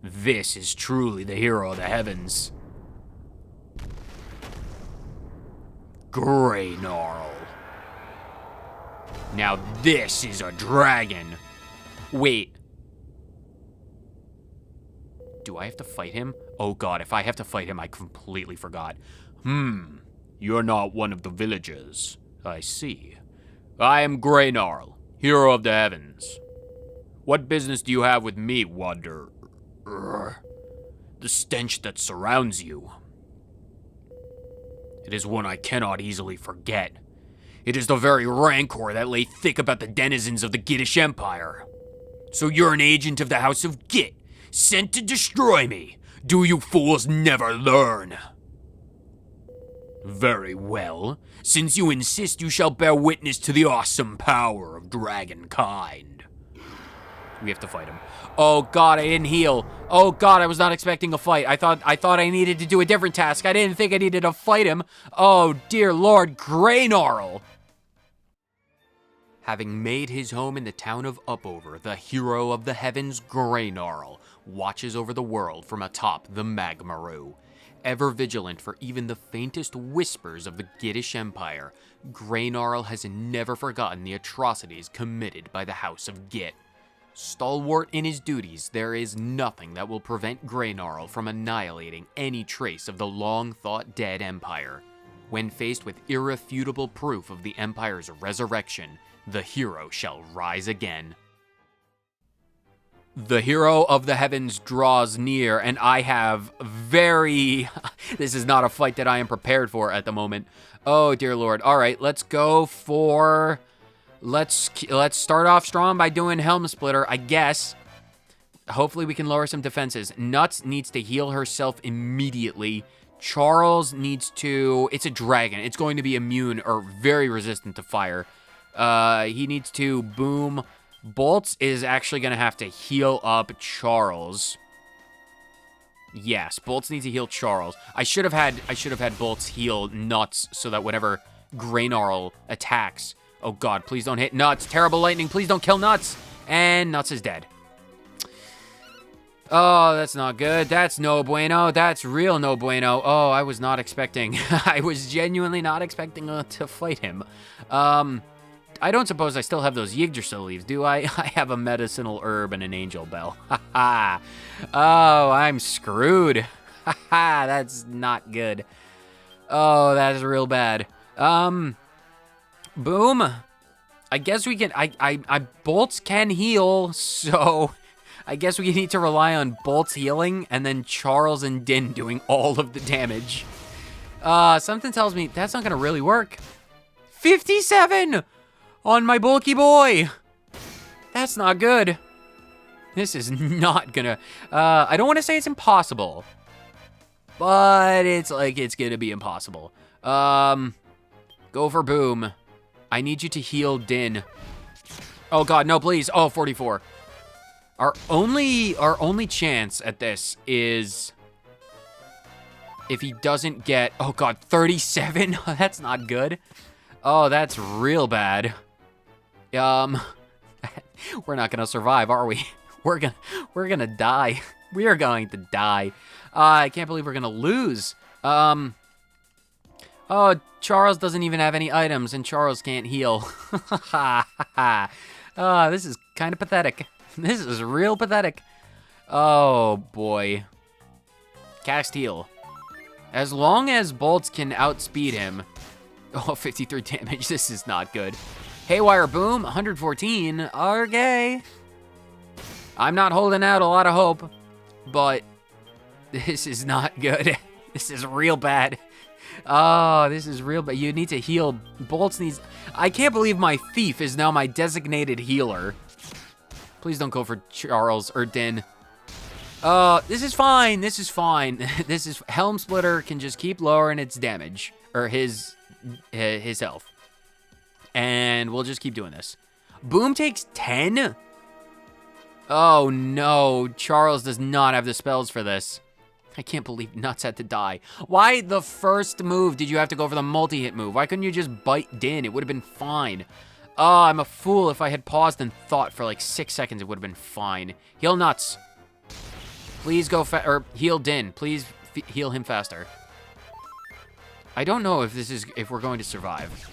This is truly the hero of the heavens. Grey Gnarl. Now this is a dragon. Wait. Do I have to fight him? Oh god, if I have to fight him, I completely forgot. You're not one of the villagers. I see. I am Grey Gnarl, hero of the heavens. What business do you have with me, wanderer? The stench that surrounds you. It is one I cannot easily forget. It is the very rancor that lay thick about the denizens of the Gittish Empire. So you're an agent of the House of Git, sent to destroy me. Do you fools never learn? Very well. Since you insist, you shall bear witness to the awesome power of dragonkind. We have to fight him. Oh god, I didn't heal. Oh god, I was not expecting a fight. I thought I needed to do a different task. I didn't think I needed to fight him. Oh dear lord, Grey Gnarl. Having made his home in the town of Upover, the hero of the heavens, Greynarl, watches over the world from atop the Magmaroo. Ever vigilant for even the faintest whispers of the Gittish Empire, Greynarl has never forgotten the atrocities committed by the House of Git. Stalwart in his duties, there is nothing that will prevent Greynarl from annihilating any trace of the long-thought-dead Empire. When faced with irrefutable proof of the Empire's resurrection, the hero shall rise again. The hero of the heavens draws near, and I have this is not a fight that I am prepared for at the moment. Oh, dear Lord. All right, let's go for... Let's start off strong by doing Helm Splitter, I guess. Hopefully we can lower some defenses. Nuts needs to heal herself immediately. Charles needs to... It's a dragon. It's going to be immune or very resistant to fire. He needs to boom. Bolts is actually going to have to heal up Charles. Yes, Bolts needs to heal Charles. I should have had Bolts heal Nuts so that whenever Greynarl attacks... Oh god, please don't hit Nuts. Terrible lightning. Please don't kill Nuts. And Nuts is dead. Oh, that's not good. That's no bueno. That's real no bueno. Oh, I was not expecting... I was genuinely not expecting to fight him. I don't suppose I still have those Yggdrasil leaves, do I? I have a medicinal herb and an angel bell. Ha ha. Oh, I'm screwed. Ha ha. That's not good. Oh, that's real bad. Boom. I guess we can... Bolts can heal, so... I guess we need to rely on Bolts healing, and then Charles and Dynne doing all of the damage. Something tells me that's not gonna really work. 57! On my bulky boy! That's not good. This is not gonna... I don't want to say it's impossible. But it's like it's gonna be impossible. Go for boom. I need you to heal Dynne. Oh god, no, please. Oh, 44. Our only chance at this is if he doesn't get... Oh god, 37? That's not good. Oh, that's real bad. We're not gonna survive, are we? We're gonna die. We are going to die. I can't believe we're gonna lose. Oh, Charles doesn't even have any items, and Charles can't heal. Oh, this is kind of pathetic. This is real pathetic. Oh, boy. Cast heal. As long as Bolts can outspeed him... Oh, 53 damage. This is not good. Haywire boom, 114. Okay. I'm not holding out a lot of hope, but this is not good. This is real bad. Oh, this is real bad. You need to heal. Bolts needs... I can't believe my thief is now my designated healer. Please don't go for Charles or Dynne. This is fine. This is fine. This is... Helm Splitter can just keep lowering its damage. Or his health. And we'll just keep doing this. Boom takes 10? Oh, no. Charles does not have the spells for this. I can't believe Nuts had to die. Why the first move did you have to go for the multi-hit move? Why couldn't you just bite Dynne? It would have been fine. Oh, I'm a fool. If I had paused and thought for like 6 seconds, it would have been fine. Heal Nuts. Please go or heal Dynne. Please heal him faster. I don't know if we're going to survive.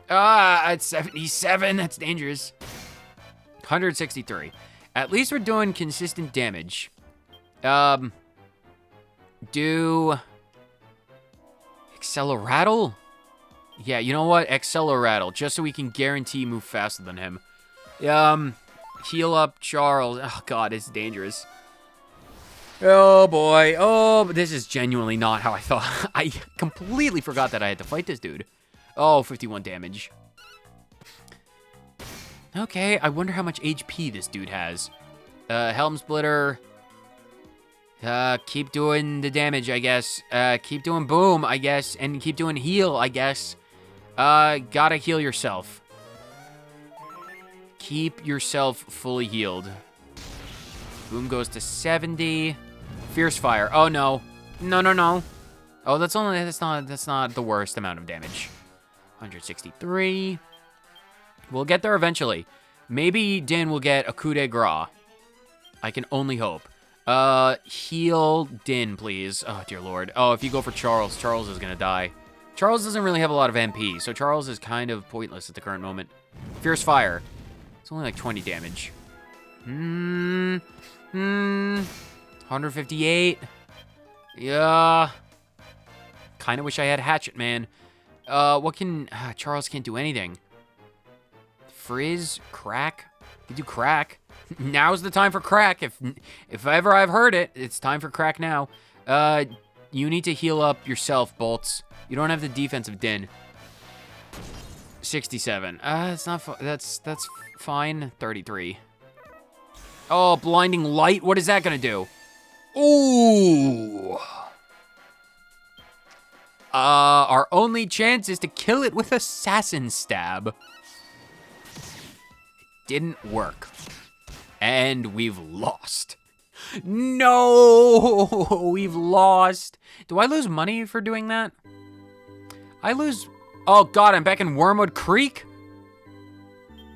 At 77, that's dangerous. 163. At least we're doing consistent damage. Do Accelerate? Yeah, you know what? Accelerate, just so we can guarantee move faster than him. Heal up Charles. Oh god, it's dangerous. Oh boy. Oh, this is genuinely not how I thought. I completely forgot that I had to fight this dude. Oh, 51 damage. Okay, I wonder how much HP this dude has. Helm Splitter. Keep doing the damage, I guess. Keep doing boom, I guess. And keep doing heal, I guess. Gotta heal yourself. Keep yourself fully healed. Boom goes to 70. Fierce Fire. Oh, no. No, no, no. Oh, that's not the worst amount of damage. 163. We'll get there eventually. Maybe Dynne will get a coup de grace. I can only hope. Heal Dynne, please. Oh, dear Lord. Oh, if you go for Charles, Charles is gonna die. Charles doesn't really have a lot of MP, so Charles is kind of pointless at the current moment. Fierce Fire. It's only like 20 damage. 158. Yeah. Kind of wish I had Hatchet Man. What can... Charles can't do anything. Frizz? Crack? You do Crack. Now's the time for Crack. If ever I've heard it, it's time for Crack now. You need to heal up yourself, Bolts. You don't have the defense of Dynne. 67. It's not... That's fine. 33. Oh, Blinding Light. What is that gonna do? Ooh. Our only chance is to kill it with Assassin Stab. Didn't work. And we've lost. No, we've lost. Do I lose money for doing that? I lose... Oh, God, I'm back in Wormwood Creek?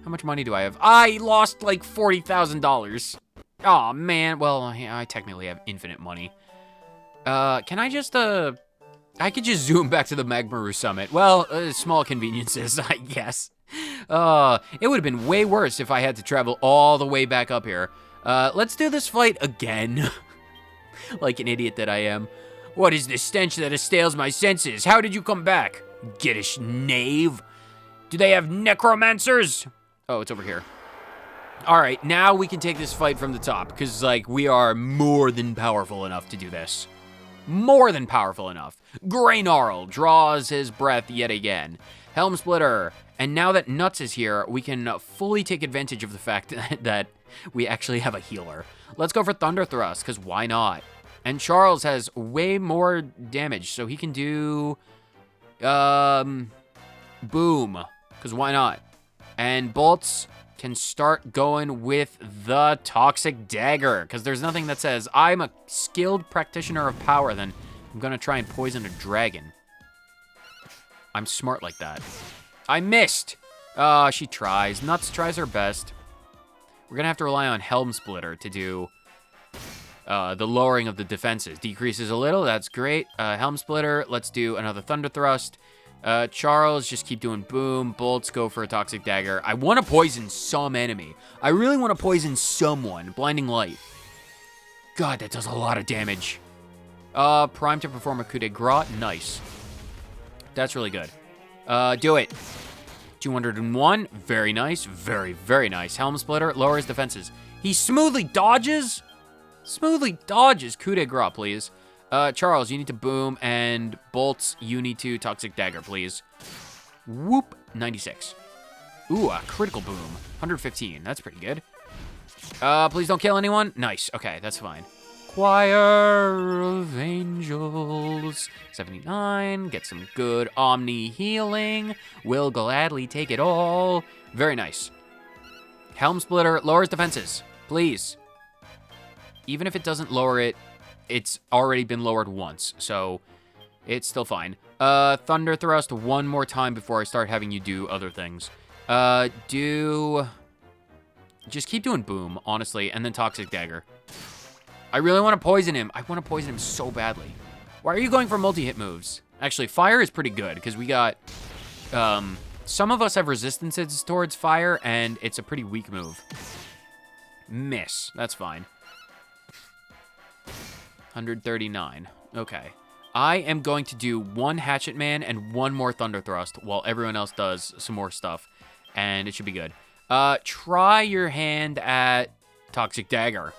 How much money do I have? I lost like $40,000. Oh, man. Well, I technically have infinite money. Can I just, I could just zoom back to the Magmaru Summit. Well, small conveniences, I guess. It would have been way worse if I had to travel all the way back up here. Let's do this fight again. Like an idiot that I am. What is this stench that assails my senses? How did you come back? Giddish knave. Do they have necromancers? Oh, it's over here. All right, now we can take this fight from the top, because, like, we are more than powerful enough to do this. More than powerful enough. Greynarl draws his breath yet again. Helm Splitter. And now that Nuts is here, we can fully take advantage of the fact that we actually have a healer. Let's go for Thunder Thrust, because why not? And Charles has way more damage, so he can do... Boom. Because why not? And Bolts can start going with the Toxic Dagger, because there's nothing that says, I'm a skilled practitioner of power, then I'm going to try and poison a dragon. I'm smart like that. I missed. She tries. Nuts tries her best. We're going to have to rely on Helm Splitter to do the lowering of the defenses. Decreases a little. That's great. Helm Splitter. Let's do another Thunder Thrust. Charles, just keep doing boom. Bolts, go for a Toxic Dagger. I want to poison some enemy. I really want to poison someone. Blinding Light. God, that does a lot of damage. Prime to perform a coup de grace. Nice. That's really good. Do it. 201. Very nice. Very, very nice. Helm Splitter lowers defenses. He smoothly dodges. Smoothly dodges. Coup de grace, please. Charles, you need to boom, and Bolts, you need to Toxic Dagger, please. Whoop. 96. Ooh, a critical boom. 115. That's pretty good. Please don't kill anyone. Nice. Okay, that's fine. Choir of Angels. 79. Get some good Omni healing. Will gladly take it all. Very nice. Helm Splitter lowers defenses. Please. Even if it doesn't lower it, it's already been lowered once, so it's still fine. Thunder Thrust one more time before I start having you do other things. Just keep doing boom, honestly, and then Toxic Dagger. I really want to poison him. I want to poison him so badly. Why are you going for multi-hit moves? Actually, fire is pretty good, because we got... some of us have resistances towards fire, and it's a pretty weak move. Miss. That's fine. 139. Okay. I am going to do one Hatchet Man and one more Thunder Thrust while everyone else does some more stuff, and it should be good. Try your hand at Toxic Dagger.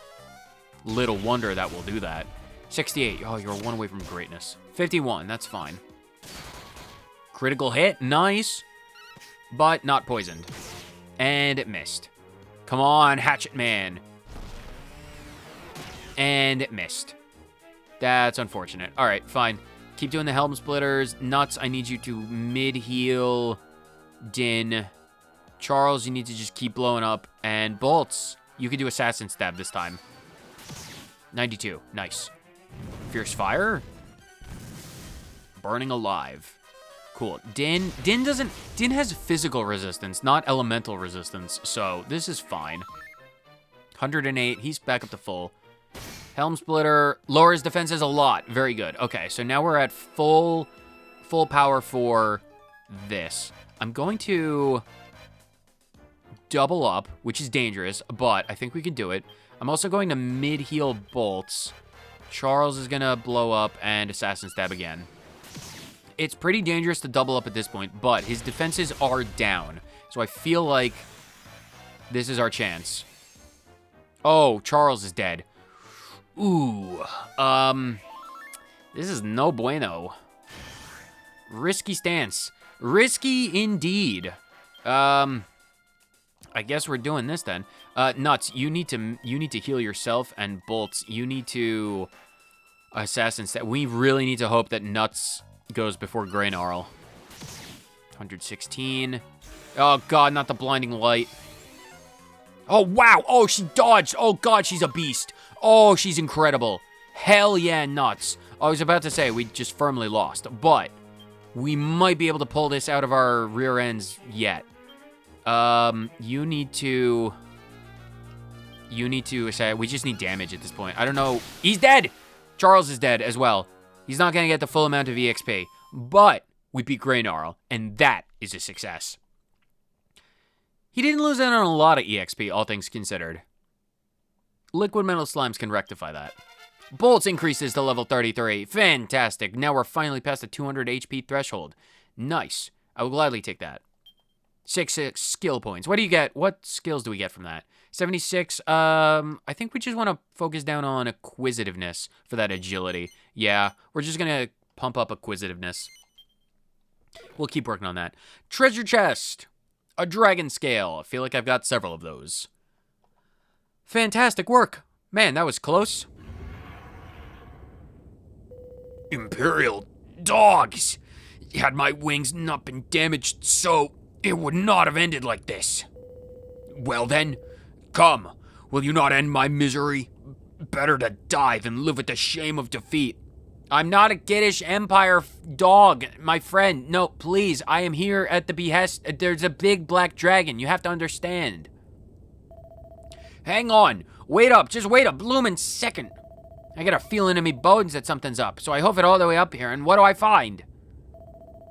Little wonder that will do that. 68. Oh, you're one away from greatness. 51. That's fine. Critical hit. Nice. But not poisoned. And it missed. Come on, Hatchet Man. And it missed. That's unfortunate. All right, fine. Keep doing the Helm Splitters. Nuts, I need you to mid-heal Dynne. Charles, you need to just keep blowing up. And Bolts, you can do Assassin Stab this time. 92. Nice. Fierce Fire. Burning Alive. Cool. Dynne has physical resistance, not elemental resistance, so this is fine. 108, he's back up to full. Helm Splitter lowers defenses a lot. Very good. Okay, so now we're at full power for this. I'm going to double up, which is dangerous, but I think we can do it. I'm also going to mid-heal bolts. Charles is going to blow up and Assassin Stab again. It's pretty dangerous to double up at this point, but his defenses are down. So I feel like this is our chance. Oh, Charles is dead. Ooh. This is no bueno. Risky stance. Risky indeed. I guess we're doing this then. Nuts, you need to heal yourself, and Bolts, you need to Assassin Stab. We really need to hope that Nuts goes before Grey Gnarl. 116. Oh, God, not the blinding light. Oh, wow. Oh, she dodged. Oh, God, she's a beast. Oh, she's incredible. Hell yeah, Nuts. I was about to say we just firmly lost, but we might be able to pull this out of our rear ends yet. You need to say we just need damage at this point. I don't know. He's dead. Charles is dead as well. He's not going to get the full amount of EXP, but we beat Grey Gnarl, and that is a success. He didn't lose out on a lot of EXP, all things considered. Liquid Metal Slimes can rectify that. Bolts increases to level 33. Fantastic. Now we're finally past the 200 HP threshold. Nice. I will gladly take that. 6 skill points. What do you get? What skills do we get from that? 76. I think we just want to focus down on acquisitiveness for that agility. Yeah, we're just going to pump up acquisitiveness. We'll keep working on that. Treasure chest. A dragon scale. I feel like I've got several of those. Fantastic work. Man, that was close. Imperial dogs. Had my wings not been damaged, so it would not have ended like this. Well then, come. Will you not end my misery? Better to die than live with the shame of defeat. I'm not a Giddish Empire dog, my friend. No, please, I am here at the behest. There's a big black dragon. You have to understand. Hang on. Wait up. Just wait a bloomin' second. I got a feeling in me bones that something's up, so I hoof it all the way up here, and what do I find?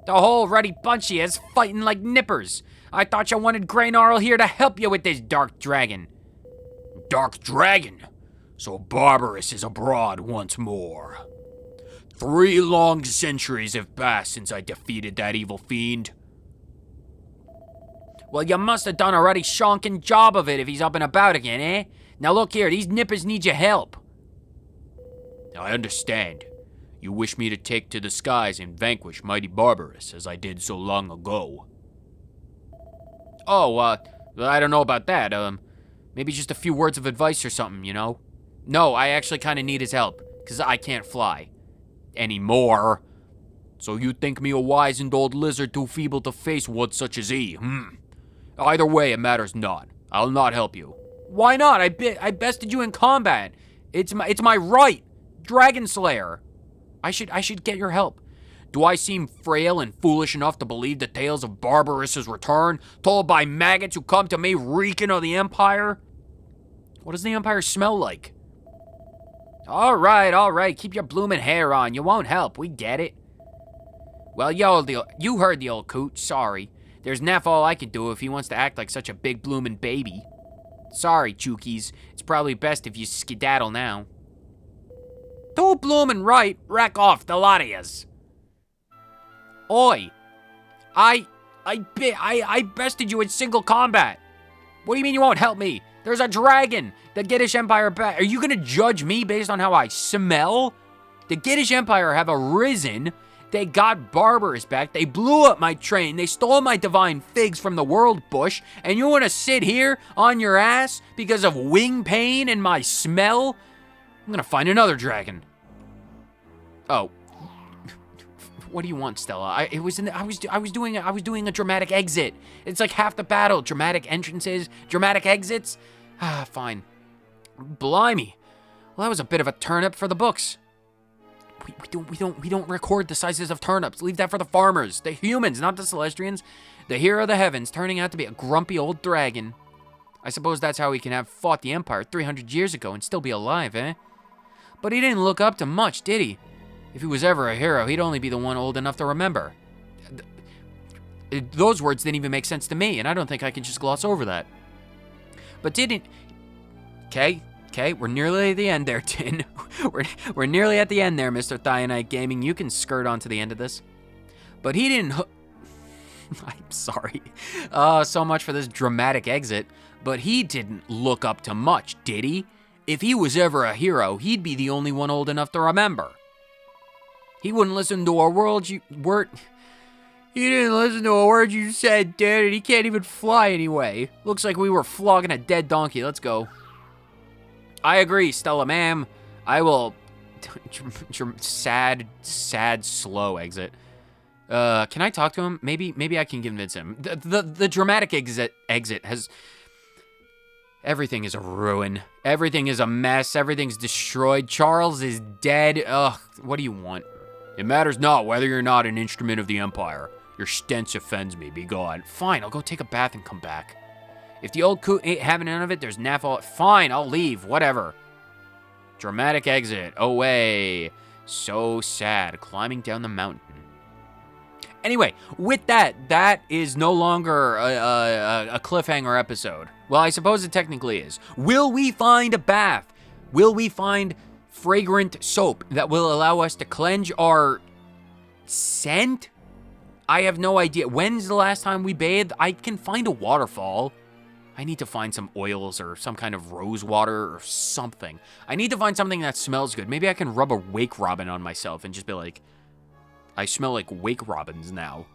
The whole ruddy bunch he is fighting like nippers. I thought you wanted Grey Gnarl here to help you with this dark dragon. Dark dragon? So Barbarous is abroad once more. 3 long centuries have passed since I defeated that evil fiend. Well, you must have done a ruddy shonkin' job of it if he's up and about again, eh? Now look here, these nippers need your help. I understand. You wish me to take to the skies and vanquish mighty Barbarous, as I did so long ago. Oh, I don't know about that. Maybe just a few words of advice or something, you know? No, I actually kind of need his help, because I can't fly. Anymore. So you think me a wizened old lizard too feeble to face one such as he, Either way, it matters not. I'll not help you. Why not? I bested you in combat. It's my right. Dragon Slayer. I should get your help. Do I seem frail and foolish enough to believe the tales of Barbarous's return, told by maggots who come to me reeking of the Empire? What does the Empire smell like? All right. Keep your bloomin' hair on. You won't help. We get it. Well, you heard the old coot. Sorry. There's naff all I can do if he wants to act like such a big bloomin' baby. Sorry, Chookies. It's probably best if you skedaddle now. Too bloomin' right. Rack off, the lot of yous. Oi. I bested you in single combat. What do you mean you won't help me? There's a dragon. The Giddish Empire back. Are you gonna judge me based on how I smell? The Giddish Empire have arisen. They got Barbarous back. They blew up my train. They stole my divine figs from the world bush. And you want to sit here on your ass because of wing pain and my smell? I'm gonna find another dragon. Oh. What do you want, Stella? I was doing a dramatic exit. It's like half the battle. Dramatic entrances, dramatic exits. Ah, fine. Blimey. Well, that was a bit of a turnip for the books. We don't record the sizes of turnips. Leave that for the farmers, the humans, not the Celestrians. The hero of the heavens turning out to be a grumpy old dragon. I suppose that's how he can have fought the Empire 300 years ago and still be alive, eh? But he didn't look up to much, did he? If he was ever a hero, he'd only be the one old enough to remember. Those words didn't even make sense to me, and I don't think I can just gloss over that. But didn't... Okay, we're nearly at the end there, Dynne. we're nearly at the end there, Mr. Thionite Gaming. You can skirt on to the end of this. But he didn't... I'm sorry. So much for this dramatic exit. But he didn't look up to much, did he? If he was ever a hero, he'd be the only one old enough to remember. He wouldn't listen to a word you said, Dad, and he can't even fly anyway. Looks like we were flogging a dead donkey. Let's go. I agree, Stella, ma'am. I will... sad, slow exit. Can I talk to him? Maybe I can convince him. The dramatic exit has... Everything is a ruin. Everything is a mess. Everything's destroyed. Charles is dead. Ugh, what do you want? It matters not whether you're not an instrument of the Empire. Your stench offends me. Be gone. Fine, I'll go take a bath and come back. If the old coot ain't having none of it, there's naff all... Fine, I'll leave. Whatever. Dramatic exit. Away. So sad. Climbing down the mountain. Anyway, with that is no longer a cliffhanger episode. Well, I suppose it technically is. Will we find a bath? Will we find fragrant soap that will allow us to cleanse our scent? I have no idea. When's the last time we bathed? I can find a waterfall. I need to find some oils or some kind of rose water or something. I need to find something that smells good. Maybe I can rub a wake robin on myself and just be like, I smell like wake robins now.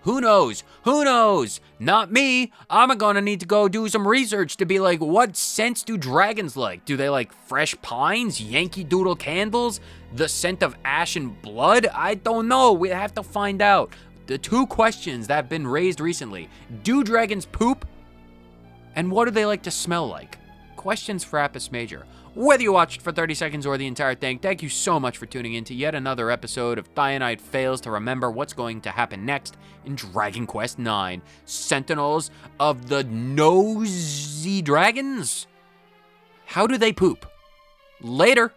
Who knows? Who knows? Not me. I'm gonna need to go do some research to be like, what scents do dragons like? Do they like fresh pines, Yankee Doodle candles, the scent of ash and blood? I don't know. We have to find out. The two questions that have been raised recently. Do dragons poop? And what do they like to smell like? Questions for Apis Major. Whether you watched for 30 seconds or the entire thing, thank you so much for tuning in to yet another episode of Thionite Fails to Remember What's Going to Happen Next in Dragon Quest IX. Sentinels of the Nosy Dragons? How do they poop? Later.